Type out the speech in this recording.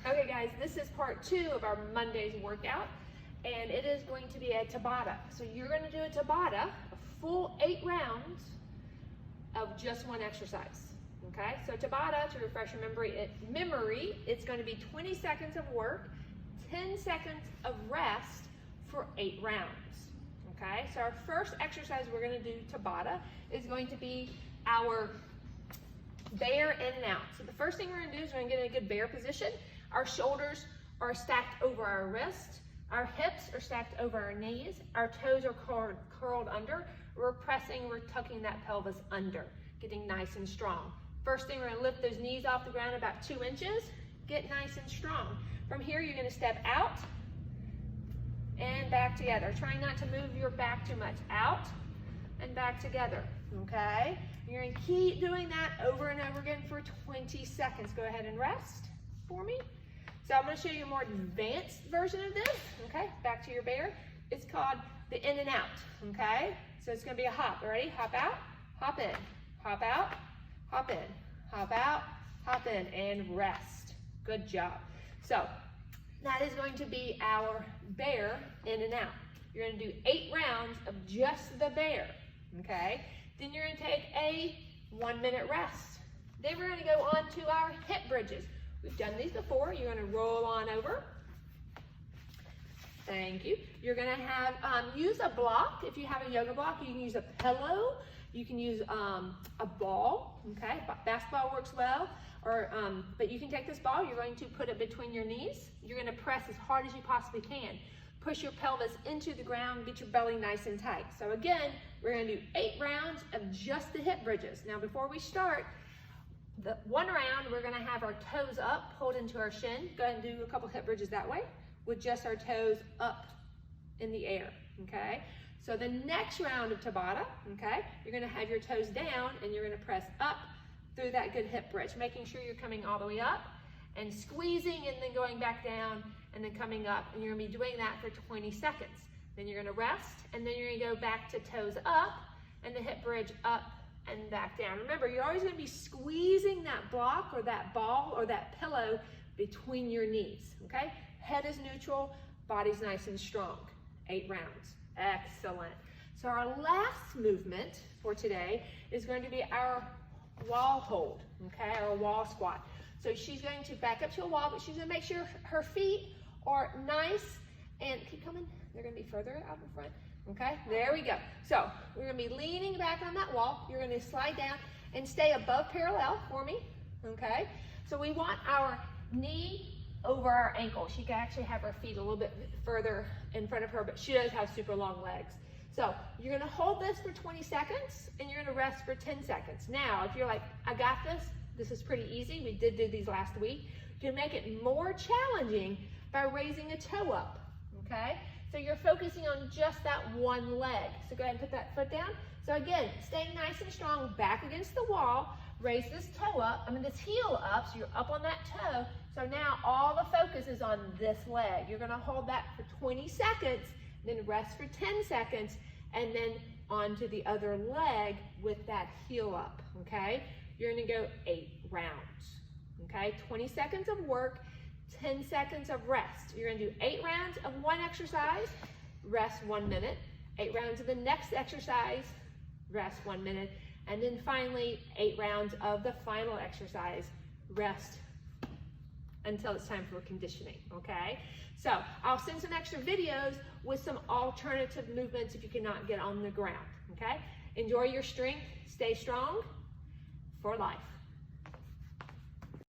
Okay guys, this is part 2 of our Monday's workout, and it is going to be a Tabata. So you're going to do a Tabata, a full 8 rounds of just one exercise. Okay, so Tabata, to refresh your memory, it's going to be 20 seconds of work, 10 seconds of rest for 8 rounds. Okay, so our first exercise we're going to do Tabata is going to be our bear in and out. So the first thing we're going to do is we're going to get in a good bear position. Our shoulders are stacked over our wrists. Our hips are stacked over our knees. Our toes are curled under. We're tucking that pelvis under, getting nice and strong. First thing, we're going to lift those knees off the ground about 2 inches. Get nice and strong. From here, you're going to step out and back together. Trying not to move your back too much. Out and back together, okay? You're going to keep doing that over and over again for 20 seconds. Go ahead and rest for me. So I'm going to show you a more advanced version of this, okay? Back to your bear. It's called the in and out, okay? So it's going to be a hop. Ready? Hop out, hop in, hop out, hop in, hop out, hop in, and rest. Good job. So that is going to be our bear in and out. You're going to do 8 rounds of just the bear, okay? Then you're going to take a 1-minute rest. Then we're going to go on to our hip bridges. We've done these before. You're going to roll on over. Thank you. You're going to have, use a block. If you have a yoga block, you can use a pillow. You can use a ball, okay? Basketball works well. But you can take this ball. You're going to put it between your knees. You're going to press as hard as you possibly can. Push your pelvis into the ground. Get your belly nice and tight. So again, we're going to do 8 rounds of just the hip bridges. Now before we start, the 1 round, we're going to have our toes up, pulled into our shin. Go ahead and do a couple hip bridges that way with just our toes up in the air, okay? So the next round of Tabata, okay, you're going to have your toes down and you're going to press up through that good hip bridge, making sure you're coming all the way up and squeezing and then going back down and then coming up. And you're going to be doing that for 20 seconds. Then you're going to rest and then you're going to go back to toes up and the hip bridge up and back down. Remember, you're always going to be squeezing that block or that ball or that pillow between your knees, okay? Head is neutral, body's nice and strong. 8 rounds. Excellent. So our last movement for today is going to be our wall hold, okay, or wall squat. So she's going to back up to a wall, but she's going to make sure her feet are nice and keep coming. They're going to be further out in front. Okay, there we go. So we're going to be leaning back on that wall. You're going to slide down and stay above parallel for me. Okay, so we want our knee over our ankle. She can actually have her feet a little bit further in front of her, but she does have super long legs. So you're going to hold this for 20 seconds and you're going to rest for 10 seconds. Now, if you're like, I got this, this is pretty easy. We did do these last week. You can make it more challenging by raising a toe up. Okay. So you're focusing on just that one leg. So go ahead and put that foot down. So again, staying nice and strong back against the wall, raise this toe up, this heel up, so you're up on that toe. So now all the focus is on this leg. You're gonna hold that for 20 seconds, then rest for 10 seconds, and then onto the other leg with that heel up, okay? You're gonna go 8 rounds, okay? 20 seconds of work, 10 seconds of rest. You're going to do 8 rounds of one exercise, rest 1 minute. 8 rounds of the next exercise, rest 1 minute. And then finally, 8 rounds of the final exercise, rest until it's time for conditioning, okay? So I'll send some extra videos with some alternative movements if you cannot get on the ground, okay? Enjoy your strength, stay strong for life.